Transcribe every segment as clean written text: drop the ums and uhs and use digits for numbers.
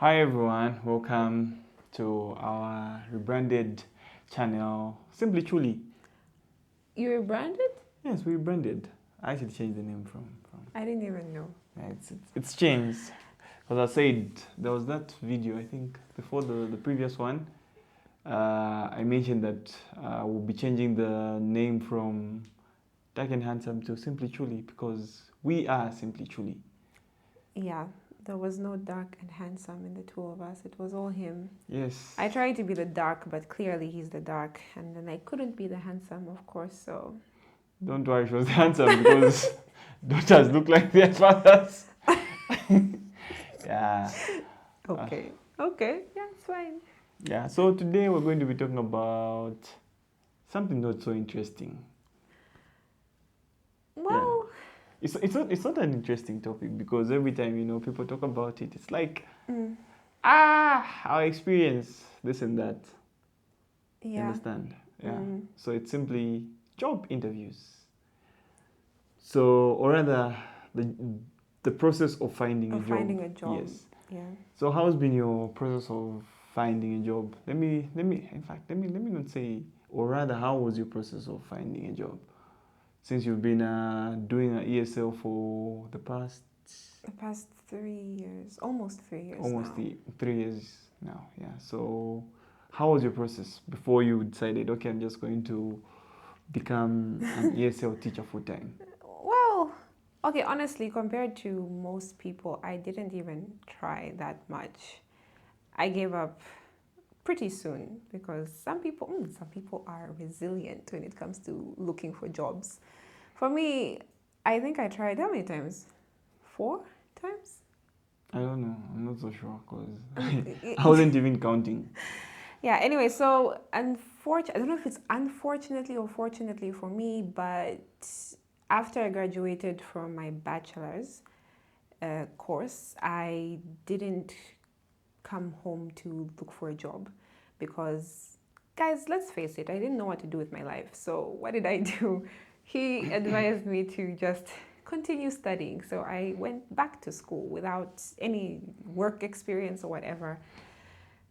Hi everyone, welcome to our rebranded channel, Simply Truly. You rebranded? Yes, we rebranded. I actually changed the name from. I didn't even know. Yeah, it's changed. Because I said there was that video, I think, before the previous one. I mentioned that we'll be changing the name from Dark and Handsome to Simply Truly because we are Simply Truly. Yeah, there was no dark and handsome in the two of us. It was all him. Yes. I tried to be the dark, but clearly he's the dark. And then I couldn't be the handsome, of course, so. Don't worry, she was handsome because daughters look like their fathers. Yeah. Okay. Okay. Yeah, it's fine. Yeah. So today we're going to be talking about something not so interesting. Yeah. Well, It's not an interesting topic because every time people talk about it, it's like mm, our experience this and that. You yeah. understand? Yeah. Mm, So it's simply job interviews. So or rather the the process of finding a of job. finding a job. Yes. Yeah. So how's been your process of finding a job? Let me not say, or rather, how was your process of finding a job? Since you've been doing an ESL for the past The past 3 years, almost 3 years almost now. 3 years now, yeah. So how was your process before you decided, okay, I'm just going to become an ESL teacher full time? Well, okay, honestly, compared to most people, I didn't even try that much. I gave up pretty soon because some people are resilient when it comes to looking for jobs. For me, I think I tried how many times? 4 times? I don't know. I'm not so sure Um, because I wasn't even counting. yeah, anyway, so unfortunately, I don't know if it's unfortunately or fortunately for me, but after I graduated from my bachelor's course, I didn't come home to look for a job because, guys, let's face it, I didn't know what to do with my life. So, what did I do? He advised me to just continue studying. So, I went back to school without any work experience or whatever.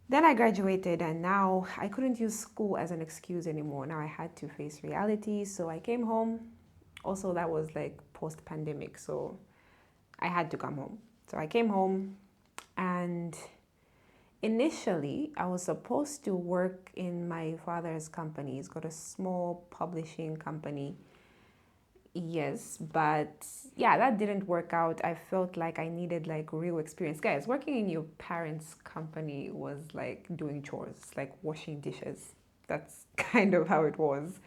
Then I graduated, and now I couldn't use school as an excuse anymore. Now I had to face reality. So, I came home. Also, that was like post pandemic. So, I had to come home. So, I came home and initially, I was supposed to work in my father's company. He's got a small publishing company. Yes, but yeah, that didn't work out. I felt like I needed like real experience. Guys, working in your parents' company was like doing chores, like washing dishes. That's kind of how it was.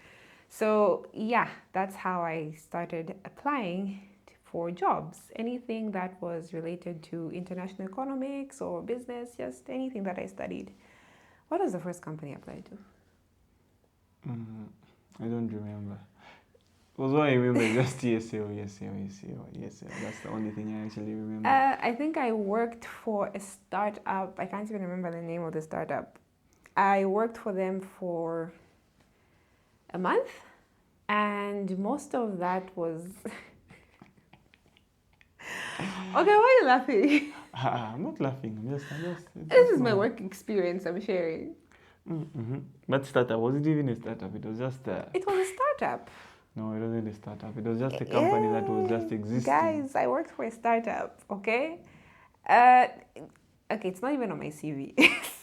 So, yeah, that's how I started applying for jobs. Anything that was related to international economics or business, just anything that I studied. What was the first company I applied to? Mm, I don't remember. Was what I remember is just TSL, ESL, ESL, ESL. That's the only thing I actually remember. I think I worked for a startup. I can't even remember the name of the startup. I worked for them for a month, and most of that was. Okay, why are you laughing? I'm not laughing. It's This just is my normal. work experience I'm sharing. Mm-hmm. But startup, was it even a startup? It was just It was a startup. no, it wasn't a startup. It was just a company that was Yeah, just existing. guys, I worked for a startup. Okay, uh, okay, it's not even on my CV.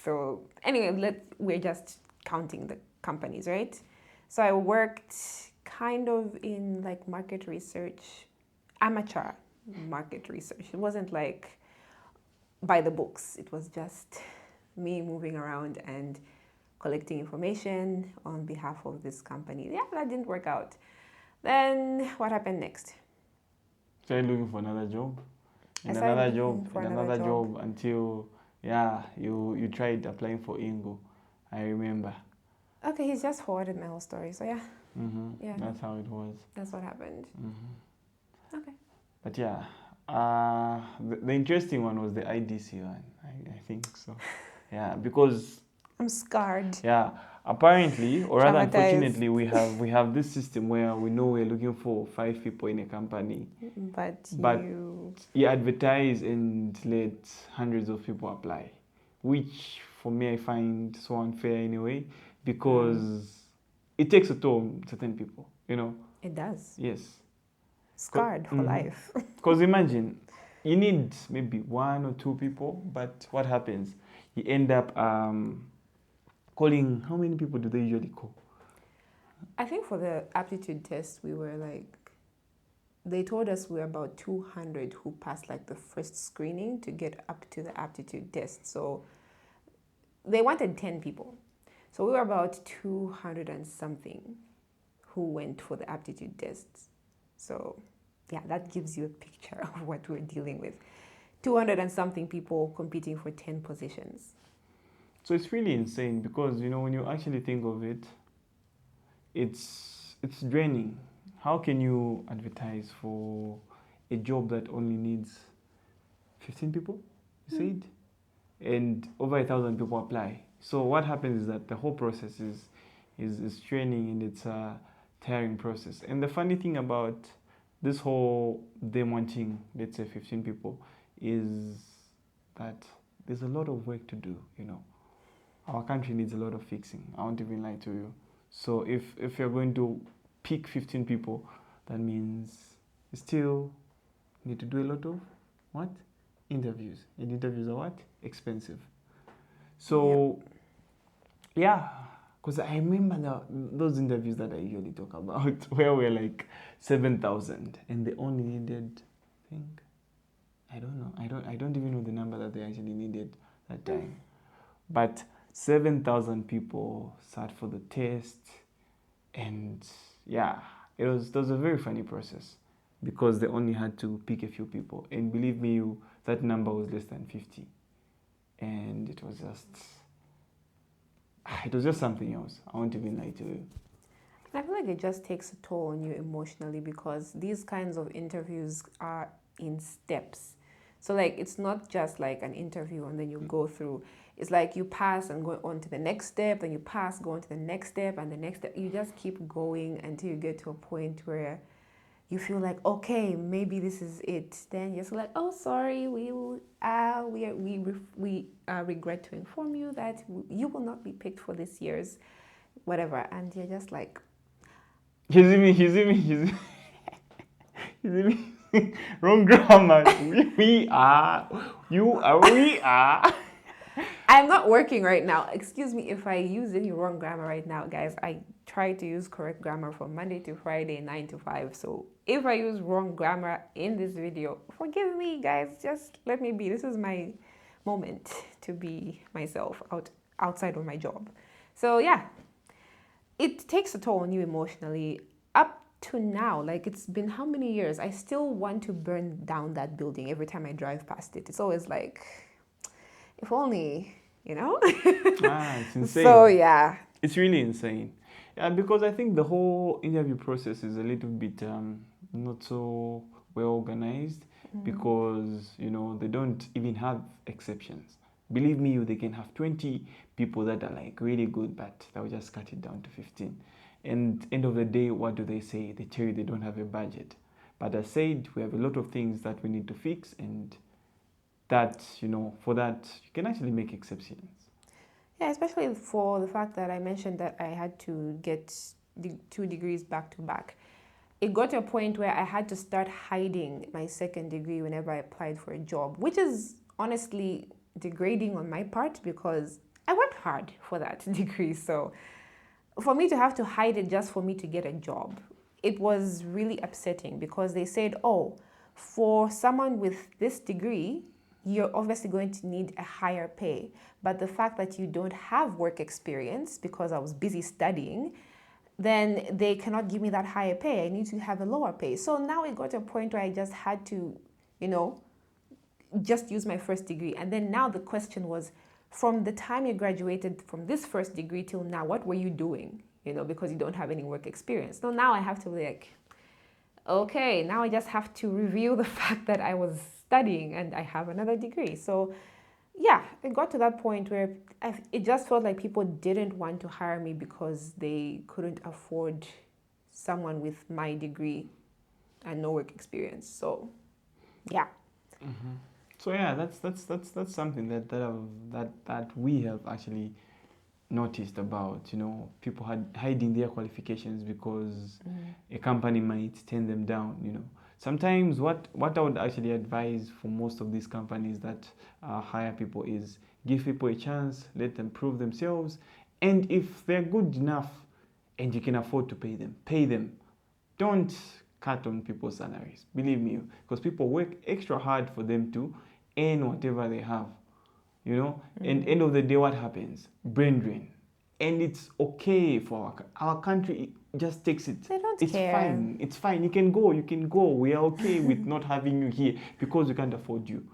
So anyway, we're just counting the companies, right? So I worked kind of in like market research, amateur market research. It wasn't like by the books. It was just me moving around and collecting information on behalf of this company. Yeah, that didn't work out. Then what happened next? Started looking for another job, I in started another looking job, for in another another job. job until yeah, you tried applying for Ingo. I remember. Okay, he's just forwarded my whole story. So yeah, Mm-hmm. yeah, no, That's how it was. that's what happened. Mm-hmm. Okay. But yeah, the interesting one was the IDC one. I think so. Yeah, because I'm scarred. yeah, apparently, or rather Traumatized. unfortunately, we have this system where we know we're looking for 5 people in a company, But but you, you advertise and let hundreds of people apply, which for me I find so unfair anyway, because it takes a toll on certain people, it does. Yes. Scarred for Mhm. life. Because imagine you need maybe 1 or 2 people, but what happens? You end up calling. How many people do they usually call? I think for the aptitude test, we were like, they told us we were about 200 who passed like the first screening to get up to the aptitude test. So they wanted 10 people. So we were about 200 and something who went for the aptitude tests. So yeah, that gives you a picture of what we're dealing with. 200 and something people competing for 10 positions. So it's really insane because when you actually think of it, it's draining. How can you advertise for a job that only needs 15 people? You said, and over 1,000 people apply. So what happens is that the whole process is training, and it's a tiring process. And the funny thing about this whole them wanting, let's say, 15 people, is that there's a lot of work to do. Our country needs a lot of fixing. I won't even lie to you. So if you're going to pick 15 people, that means you still need to do a lot of what? Interviews. And interviews are what? Expensive. So yeah, because I remember those interviews that I usually talk about where we're like 7,000 and they only needed, I think, I don't even know the number that they actually needed that time. But 7,000 people sat for the test, and yeah, it was a very funny process because they only had to pick a few people, and believe me, that number was less than 50, and it was just something else. I won't even lie to you. And I feel like it just takes a toll on you emotionally because these kinds of interviews are in steps. So like it's not just like an interview and then you go through. It's like you pass and go on to the next step, then you pass, go on to the next step and the next step. You just keep going until you get to a point where you feel like, okay, maybe this is it. Then you're like, oh, sorry, we regret to inform you that you will not be picked for this year's whatever. And you're just like, He's even, he's even, he's even wrong grammar. We are, you are, we are. I'm not working right now. Excuse me if I use any wrong grammar right now, guys. I try to use correct grammar from Monday to Friday, 9 to 5. So if I use wrong grammar in this video, forgive me, guys. Just let me be. This is my moment to be myself outside of my job. So yeah, it takes a toll on you emotionally. Up to now, like it's been how many years? I still want to burn down that building every time I drive past it. It's always like, if only, you know? It's insane. So yeah. It's really insane. Yeah, because I think the whole interview process is a little bit not so well organized because they don't even have exceptions. Believe me, they can have 20 people that are like really good, but they'll just cut it down to 15. And end of the day, what do they say? They tell you they don't have a budget. But I said we have a lot of things that we need to fix, and that for that you can actually make exceptions. Yeah, especially for the fact that I mentioned that I had to get 2 degrees back to back. It got to a point where I had to start hiding my second degree whenever I applied for a job, which is honestly degrading on my part because I worked hard for that degree. So for me to have to hide it just for me to get a job, it was really upsetting because they said, oh, for someone with this degree, you're obviously going to need a higher pay. But the fact that you don't have work experience because I was busy studying, then they cannot give me that higher pay. I need to have a lower pay. So now it got to a point where I just had to, just use my first degree. And then now the question was, from the time you graduated from this first degree till now, what were you doing? Because you don't have any work experience. So now I have to be like, okay, now I just have to reveal the fact that I was studying and I have another degree. So yeah, it got to that point where it just felt like people didn't want to hire me because they couldn't afford someone with my degree and no work experience. So, yeah. So yeah, that's something that we have actually noticed about, people hiding their qualifications because a company might turn them down. Sometimes what I would actually advise for most of these companies that hire people is give people a chance, let them prove themselves, and if they're good enough and you can afford to pay them. Don't cut on people's salaries, believe me, because people work extra hard for them to earn whatever they have. And end of the day, what happens? Brain drain. And it's okay for our country. It just takes it. They don't It's care. fine. It's fine. You can go. We are okay with not having you here because we can't afford you.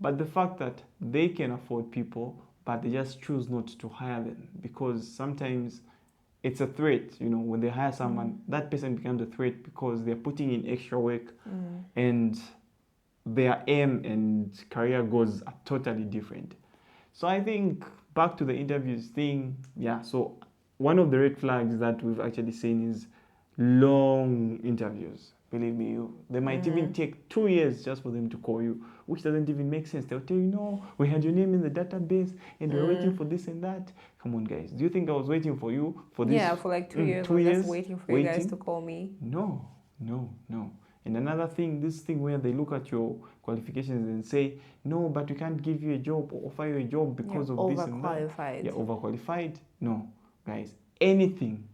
But the fact that they can afford people, but they just choose not to hire them because sometimes it's a threat. When they hire someone, that person becomes a threat because they're putting in extra work and their aim and career goals are totally different. So I think back to the interviews thing, yeah. So one of the red flags that we've actually seen is long interviews. Believe me, they might even take 2 years just for them to call you, which doesn't even make sense. They'll tell you, no, we had your name in the database and we're waiting for this and that. Come on, guys. Do you think I was waiting for you for this? Yeah, for like 2 years. I was just waiting for you guys to call me. No. And another thing, this thing where they look at your qualifications and say, no, but we can't give you a job or offer you a job because of this and that. Overqualified. You're overqualified. No, guys, anything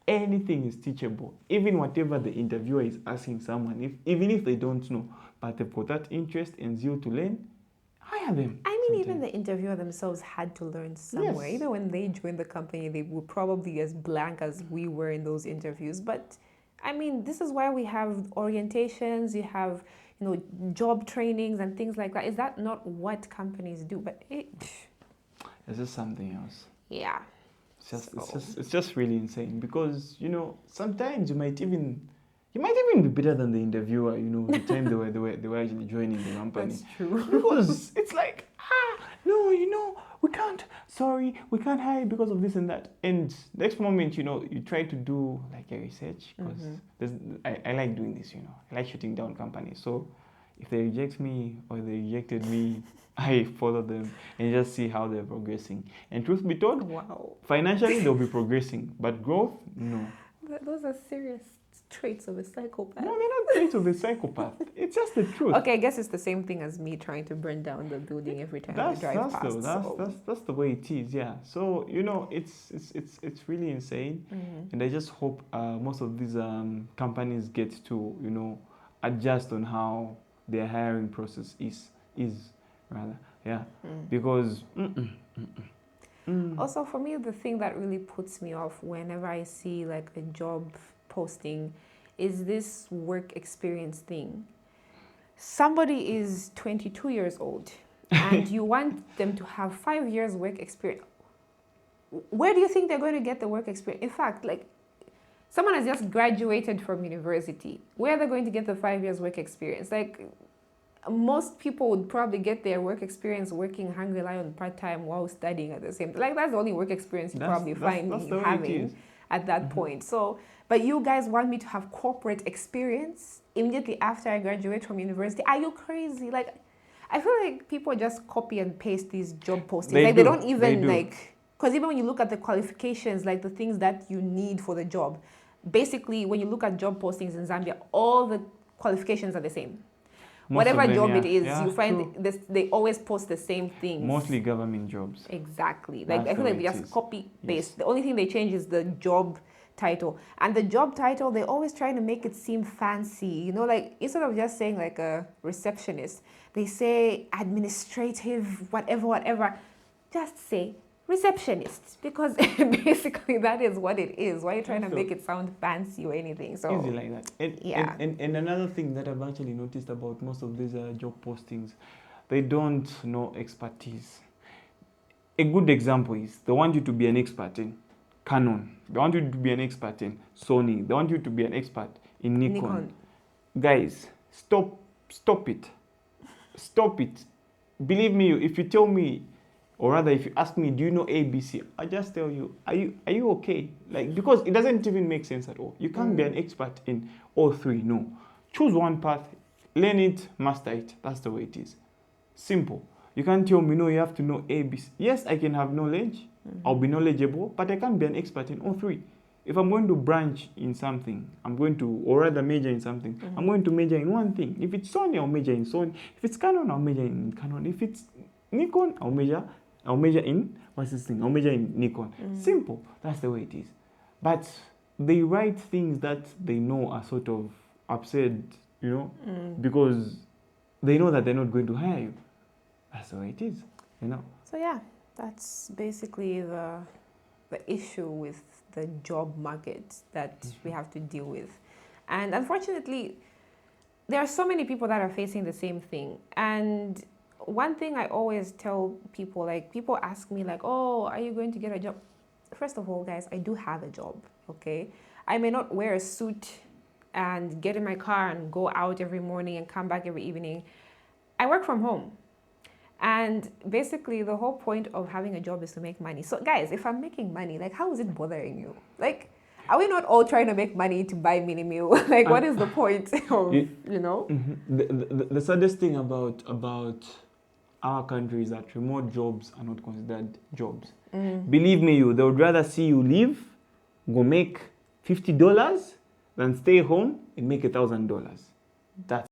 is teachable. Even whatever the interviewer is asking someone, even if they don't know, but they've got that interest and zeal to learn, hire them. I mean, even the interviewer themselves had to learn somewhere. Yes. Even when they joined the company, they were probably as blank as we were in those interviews. But I mean, this is why we have orientations, you have, job trainings and things like that. Is that not what companies do? But It's just something else. Yeah. It's just really insane because sometimes you might even be better than the interviewer. The time they were actually joining the company. That's true. Because it's like no, we can't. Sorry, we can't hire because of this and that. And next moment, you try to do like a research because I like doing this. I like shutting down companies. So if they reject me or they rejected me, I follow them and just see how they're progressing. And truth be told, Wow. financially they'll be progressing, but growth, no. Those are serious traits of a psychopath. No, they're not traits of a psychopath. It's just the truth. Okay, I guess it's the same thing as me trying to burn down the building every time I drive past. That's the way it is, yeah. So it's really insane, and I just hope most of these companies get to adjust on how their hiring process is rather, yeah, because. Also, for me, the thing that really puts me off whenever I see like a job posting is this work experience thing. Somebody is 22 years old and you want them to have 5 years work experience. Where do you think they're going to get the work experience? In fact, like someone has just graduated from university. Where are they going to get the 5 years work experience? Like most people would probably get their work experience working Hungry Lion part-time while studying at the same time. Like that's the only work experience you probably find me having at that point. So, but you guys want me to have corporate experience immediately after I graduate from university? Are you crazy? Like, I feel like people just copy and paste these job postings. They don't even like, because even when you look at the qualifications, like the things that you need for the job, basically when you look at job postings in Zambia, all the qualifications are the same. Whatever job it is, you find this, they always post the same things. Mostly government jobs. Exactly. Like I feel like they just copy paste. Yes. The only thing they change is the job title. And the job title, they always try to make it seem fancy. Like instead of just saying like a receptionist, they say administrative, whatever. Just say receptionist, because basically that is what it is. Why are you trying to make it sound fancy or anything? So easy like that. And another thing that I've actually noticed about most of these job postings, they don't know expertise. A good example is they want you to be an expert in Canon. They want you to be an expert in Sony. They want you to be an expert in Nikon. Guys, stop it. Stop it. believe me, if you tell me, or rather, if you ask me, do you know ABC? I just tell you, are you okay? Like, because it doesn't even make sense at all. You can't be an expert in all three. No, choose one path, learn it, master it. That's the way it is. Simple. You can't tell me, no, you have to know ABC. Yes, I can have knowledge. I'll be knowledgeable, but I can't be an expert in all three. If I'm going to branch in something, I'm going to, or rather major in something, I'm going to major in one thing. If it's Sony, I'll major in Sony. If it's Canon, I'll major in Canon. If it's Nikon, I'll major in, what's this thing? I'll major in Nikon. Simple. That's the way it is. But they write things that they know are sort of absurd, because they know that they're not going to hire you. That's the way it is, So yeah, that's basically the issue with the job market that we have to deal with. And unfortunately, there are so many people that are facing the same thing. And one thing I always tell people, like people ask me like, oh, are you going to get a job? First of all, guys, I do have a job, okay? I may not wear a suit and get in my car and go out every morning and come back every evening. I work from home. And basically, the whole point of having a job is to make money. So, guys, if I'm making money, like, how is it bothering you? Like, are we not all trying to make money to buy mini meal? Like, what is the point of, The saddest thing about our country is that remote jobs are not considered jobs. Believe me, they would rather see you leave, go make $50 than stay home and make $1,000. That's